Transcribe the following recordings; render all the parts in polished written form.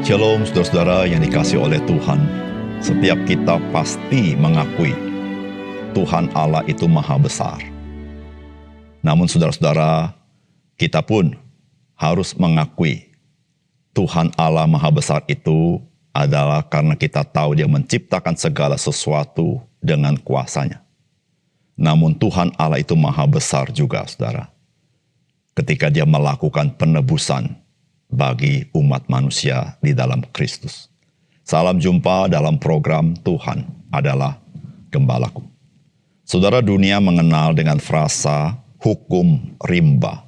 Shalom saudara-saudara yang dikasihi oleh Tuhan. Setiap kita pasti mengakui Tuhan Allah itu maha besar. Namun saudara-saudara, kita pun harus mengakui Tuhan Allah maha besar itu adalah karena kita tahu Dia menciptakan segala sesuatu dengan kuasanya. Namun Tuhan Allah itu maha besar juga, saudara. Ketika Dia melakukan penebusan bagi umat manusia di dalam Kristus. Salam jumpa dalam program Tuhan adalah Gembalaku. Saudara, dunia mengenal dengan frasa hukum rimba,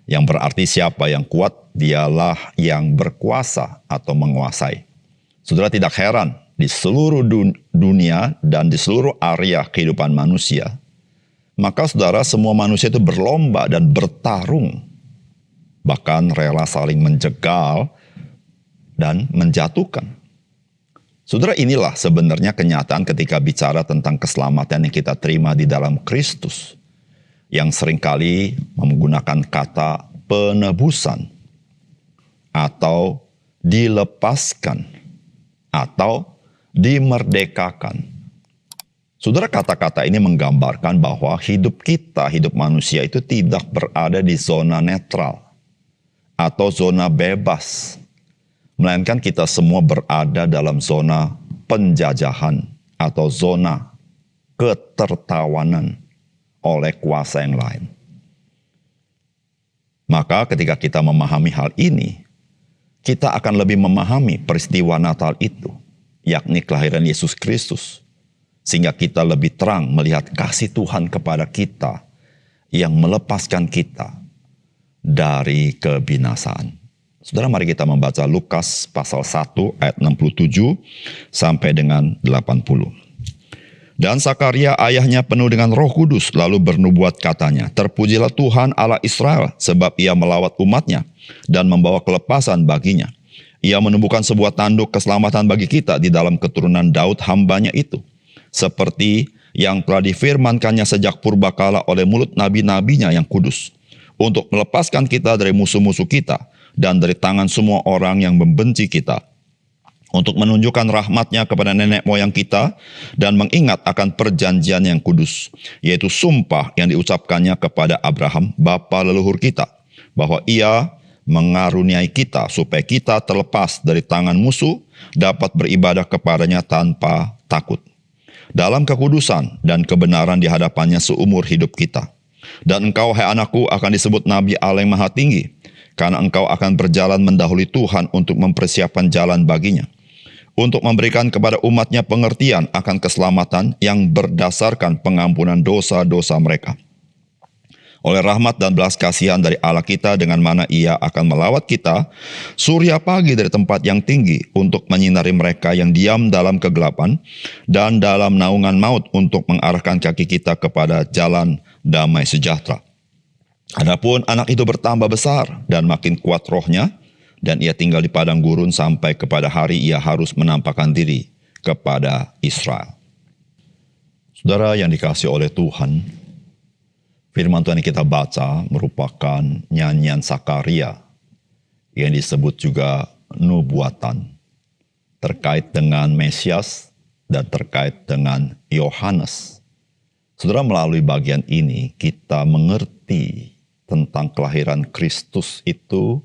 yang berarti siapa yang kuat, dialah yang berkuasa atau menguasai. Saudara, tidak heran di seluruh dunia dan di seluruh area kehidupan manusia, maka saudara, semua manusia itu berlomba dan bertarung, bahkan rela saling menjegal dan menjatuhkan. Saudara, inilah sebenarnya kenyataan ketika bicara tentang keselamatan yang kita terima di dalam Kristus, yang seringkali menggunakan kata penebusan, atau dilepaskan, atau dimerdekakan. Saudara, kata-kata ini menggambarkan bahwa hidup kita, hidup manusia itu tidak berada di zona netral atau zona bebas, melainkan kita semua berada dalam zona penjajahan atau zona ketertawanan oleh kuasa yang lain. Maka ketika kita memahami hal ini, kita akan lebih memahami peristiwa Natal itu, yakni kelahiran Yesus Kristus, sehingga kita lebih terang melihat kasih Tuhan kepada kita yang melepaskan kita dari kebinasaan. Saudara, mari kita membaca Lukas pasal 1 ayat 67 sampai dengan 80. Dan Sakaria ayahnya penuh dengan Roh Kudus, lalu bernubuat katanya, terpujilah Tuhan Allah Israel, sebab Ia melawat umatnya dan membawa kelepasan baginya. Ia menumbuhkan sebuah tanduk keselamatan bagi kita di dalam keturunan Daud hambanya itu, seperti yang telah difirmankannya sejak purbakala oleh mulut nabi-nabinya yang kudus, untuk melepaskan kita dari musuh-musuh kita dan dari tangan semua orang yang membenci kita, untuk menunjukkan rahmat-Nya kepada nenek moyang kita dan mengingat akan perjanjian yang kudus, yaitu sumpah yang diucapkannya kepada Abraham, bapa leluhur kita, bahwa Ia mengaruniai kita supaya kita terlepas dari tangan musuh, dapat beribadah kepadanya tanpa takut, dalam kekudusan dan kebenaran di hadapannya seumur hidup kita. Dan engkau, hai anakku, akan disebut Nabi Allah yang Maha Tinggi, karena engkau akan berjalan mendahului Tuhan untuk mempersiapkan jalan baginya, untuk memberikan kepada umatnya pengertian akan keselamatan yang berdasarkan pengampunan dosa-dosa mereka, oleh rahmat dan belas kasihan dari Allah kita, dengan mana Ia akan melawat kita surya pagi dari tempat yang tinggi, untuk menyinari mereka yang diam dalam kegelapan dan dalam naungan maut, untuk mengarahkan kaki kita kepada jalan damai sejahtera. Adapun anak itu bertambah besar dan makin kuat rohnya, dan ia tinggal di padang gurun sampai kepada hari ia harus menampakkan diri kepada Israel. Saudara yang dikasihi oleh Tuhan, firman Tuhan yang kita baca merupakan nyanyian Sakaria yang disebut juga nubuatan terkait dengan Mesias dan terkait dengan Yohanes. Saudara, melalui bagian ini kita mengerti tentang kelahiran Kristus itu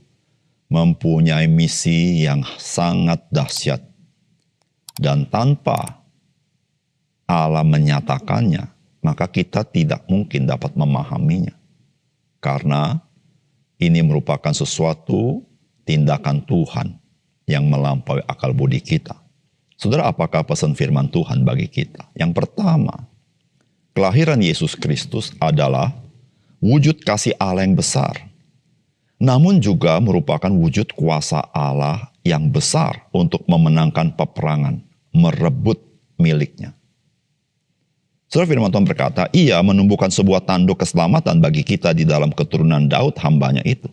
mempunyai misi yang sangat dahsyat, dan tanpa Allah menyatakannya, maka kita tidak mungkin dapat memahaminya, karena ini merupakan sesuatu tindakan Tuhan yang melampaui akal budi kita. Saudara, apakah pesan firman Tuhan bagi kita? Yang pertama, kelahiran Yesus Kristus adalah wujud kasih Allah yang besar, namun juga merupakan wujud kuasa Allah yang besar untuk memenangkan peperangan, merebut miliknya. Saudara, firman Tuhan berkata, Ia menumbuhkan sebuah tanduk keselamatan bagi kita di dalam keturunan Daud hambanya itu,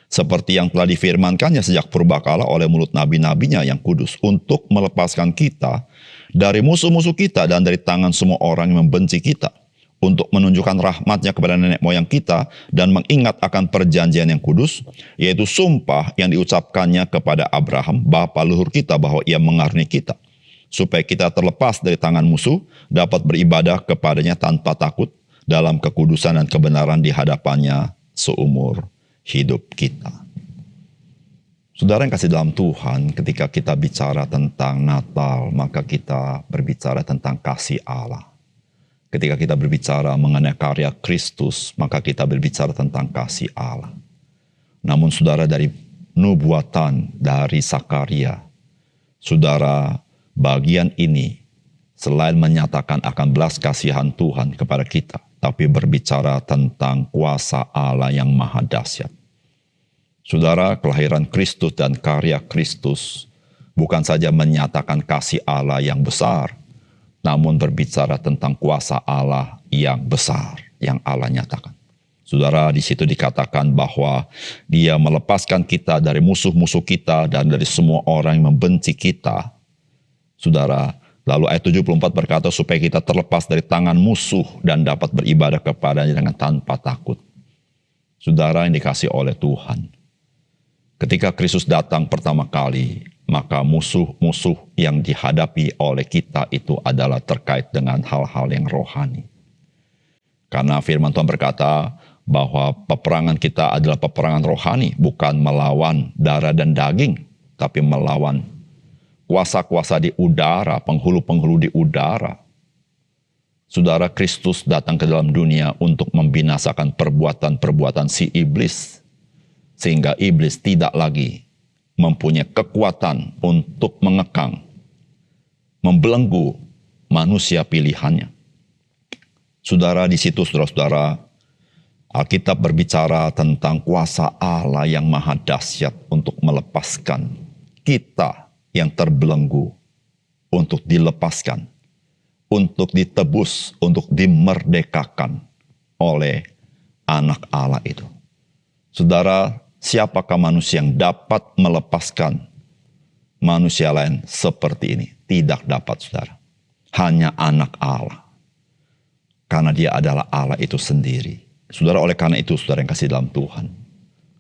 seperti yang telah difirmankannya sejak purbakala oleh mulut nabi-nabinya yang kudus, untuk melepaskan kita dari musuh-musuh kita dan dari tangan semua orang yang membenci kita, untuk menunjukkan rahmat-Nya kepada nenek moyang kita dan mengingat akan perjanjian yang kudus, yaitu sumpah yang diucapkannya kepada Abraham, bapa leluhur kita, bahwa ia mengaruniai kita, supaya kita terlepas dari tangan musuh, dapat beribadah kepadanya tanpa takut, dalam kekudusan dan kebenaran di hadapannya seumur hidup kita. Saudara yang kasih dalam Tuhan, ketika kita bicara tentang Natal, maka kita berbicara tentang kasih Allah. Ketika kita berbicara mengenai karya Kristus, maka kita berbicara tentang kasih Allah. Namun saudara, dari nubuatan dari Sakaria, saudara, bagian ini selain menyatakan akan belas kasihan Tuhan kepada kita, tapi berbicara tentang kuasa Allah yang maha dahsyat. Saudara, kelahiran Kristus dan karya Kristus bukan saja menyatakan kasih Allah yang besar, namun berbicara tentang kuasa Allah yang besar, yang Allah nyatakan. Saudara, di situ dikatakan bahwa Dia melepaskan kita dari musuh-musuh kita dan dari semua orang yang membenci kita. Saudara, lalu ayat 74 berkata supaya kita terlepas dari tangan musuh dan dapat beribadah kepadanya dengan tanpa takut. Saudara yang dikasihi oleh Tuhan, ketika Kristus datang pertama kali, maka musuh-musuh yang dihadapi oleh kita itu adalah terkait dengan hal-hal yang rohani. Karena firman Tuhan berkata bahwa peperangan kita adalah peperangan rohani, bukan melawan darah dan daging, tapi melawan kuasa-kuasa di udara, penghulu-penghulu di udara. Saudara, Kristus datang ke dalam dunia untuk membinasakan perbuatan-perbuatan si iblis, sehingga iblis tidak lagi mempunyai kekuatan untuk mengekang, membelenggu manusia pilihannya. Saudara, di situ saudara-saudara, Alkitab berbicara tentang kuasa Allah yang maha dahsyat untuk melepaskan kita yang terbelenggu, untuk dilepaskan, untuk ditebus, untuk dimerdekakan oleh anak Allah itu. Saudara, siapakah manusia yang dapat melepaskan manusia lain seperti ini? Tidak dapat, saudara. Hanya anak Allah. Karena Dia adalah Allah itu sendiri. Saudara, oleh karena itu, saudara yang kasih dalam Tuhan,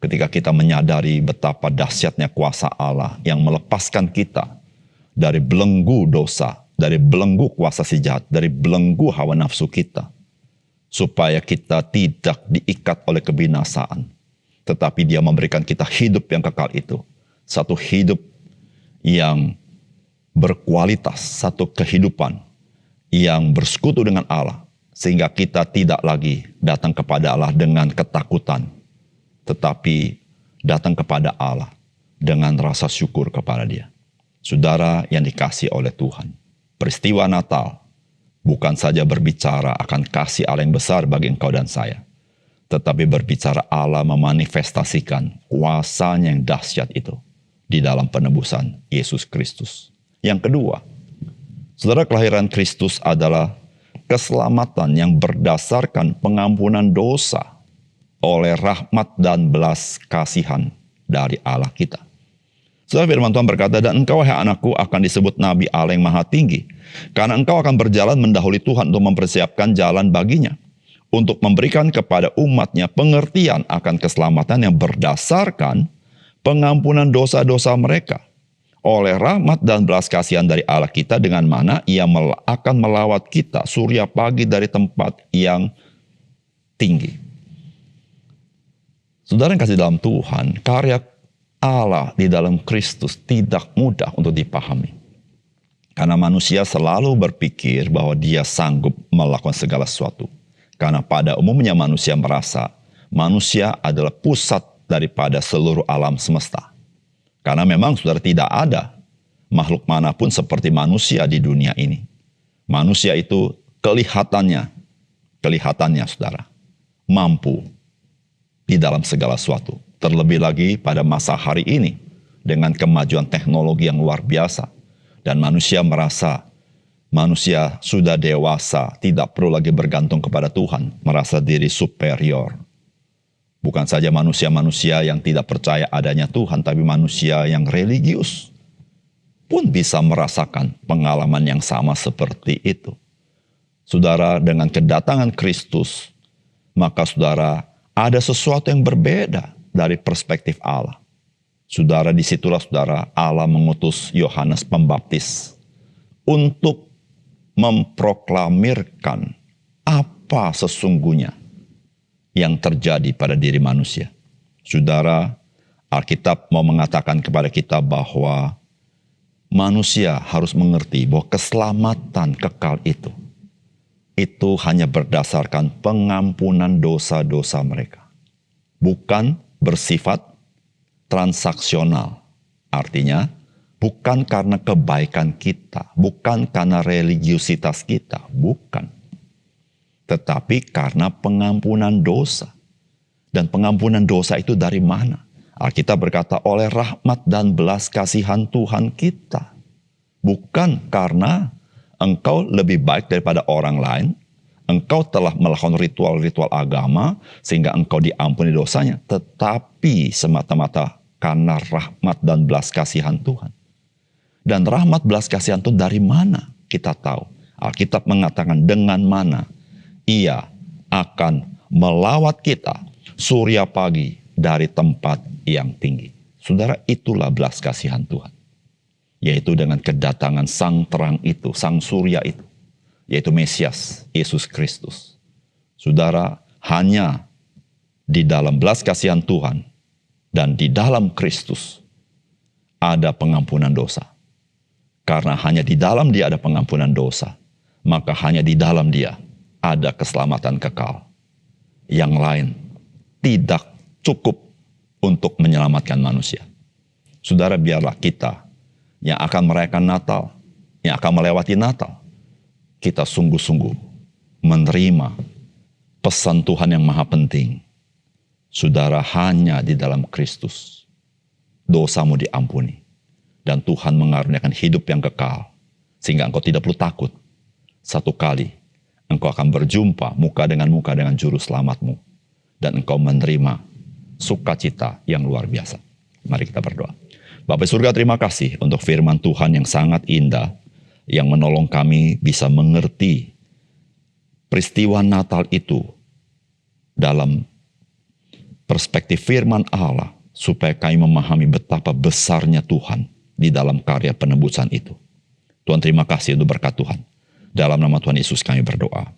ketika kita menyadari betapa dahsyatnya kuasa Allah yang melepaskan kita dari belenggu dosa, dari belenggu kuasa si jahat, dari belenggu hawa nafsu kita, supaya kita tidak diikat oleh kebinasaan, tetapi Dia memberikan kita hidup yang kekal itu. Satu hidup yang berkualitas, satu kehidupan yang bersekutu dengan Allah. Sehingga kita tidak lagi datang kepada Allah dengan ketakutan, tetapi datang kepada Allah dengan rasa syukur kepada Dia. Saudara yang dikasihi oleh Tuhan, peristiwa Natal bukan saja berbicara akan kasih Allah yang besar bagi engkau dan saya, tetapi berbicara Allah memanifestasikan kuasanya yang dahsyat itu di dalam penebusan Yesus Kristus. Yang kedua, saudara, kelahiran Kristus adalah keselamatan yang berdasarkan pengampunan dosa oleh rahmat dan belas kasihan dari Allah kita. Saudara, firman Tuhan berkata, dan engkau, hai anakku, akan disebut Nabi Allah yang Maha Tinggi, karena engkau akan berjalan mendahului Tuhan untuk mempersiapkan jalan baginya, untuk memberikan kepada umatnya pengertian akan keselamatan yang berdasarkan pengampunan dosa-dosa mereka, oleh rahmat dan belas kasihan dari Allah kita, dengan mana Ia akan melawat kita surya pagi dari tempat yang tinggi. Saudara yang kasih dalam Tuhan, karya Allah di dalam Kristus tidak mudah untuk dipahami. Karena manusia selalu berpikir bahwa dia sanggup melakukan segala sesuatu. Karena pada umumnya manusia merasa manusia adalah pusat daripada seluruh alam semesta. Karena memang saudara, tidak ada makhluk manapun seperti manusia di dunia ini. Manusia itu kelihatannya saudara, mampu di dalam segala sesuatu. Terlebih lagi pada masa hari ini dengan kemajuan teknologi yang luar biasa. Dan manusia merasa manusia sudah dewasa, tidak perlu lagi bergantung kepada Tuhan, merasa diri superior. Bukan saja manusia-manusia yang tidak percaya adanya Tuhan, tapi manusia yang religius pun bisa merasakan pengalaman yang sama seperti itu. Saudara, dengan kedatangan Kristus, maka saudara ada sesuatu yang berbeda dari perspektif Allah. Saudara, disitulah saudara Allah mengutus Yohanes Pembaptis untuk memproklamirkan apa sesungguhnya yang terjadi pada diri manusia. Saudara, Alkitab mau mengatakan kepada kita bahwa manusia harus mengerti bahwa keselamatan kekal itu hanya berdasarkan pengampunan dosa-dosa mereka. Bukan bersifat transaksional. Artinya, bukan karena kebaikan kita, bukan karena religiusitas kita, bukan. Tetapi karena pengampunan dosa. Dan pengampunan dosa itu dari mana? Alkitab berkata oleh rahmat dan belas kasihan Tuhan kita. Bukan karena engkau lebih baik daripada orang lain, engkau telah melakukan ritual-ritual agama sehingga engkau diampuni dosanya, tetapi semata-mata karena rahmat dan belas kasihan Tuhan. Dan rahmat belas kasihan itu dari mana? Kita tahu. Alkitab mengatakan dengan mana Ia akan melawat kita surya pagi dari tempat yang tinggi. Saudara, itulah belas kasihan Tuhan. Yaitu dengan kedatangan sang terang itu, sang surya itu. Yaitu Mesias, Yesus Kristus. Saudara, hanya di dalam belas kasihan Tuhan dan di dalam Kristus ada pengampunan dosa. Karena hanya di dalam Dia ada pengampunan dosa, maka hanya di dalam Dia ada keselamatan kekal. Yang lain tidak cukup untuk menyelamatkan manusia. Saudara, biarlah kita yang akan merayakan Natal, yang akan melewati Natal, kita sungguh-sungguh menerima pesan Tuhan yang maha penting. Saudara, hanya di dalam Kristus dosamu diampuni. Dan Tuhan mengaruniakan hidup yang kekal. Sehingga engkau tidak perlu takut. Satu kali engkau akan berjumpa muka dengan juru selamatmu. Dan engkau menerima sukacita yang luar biasa. Mari kita berdoa. Bapa surga, terima kasih untuk firman Tuhan yang sangat indah, yang menolong kami bisa mengerti peristiwa Natal itu dalam perspektif firman Allah, supaya kami memahami betapa besarnya Tuhan di dalam karya penebusan itu. Tuhan, terima kasih untuk berkat Tuhan. Dalam nama Tuhan Yesus kami berdoa.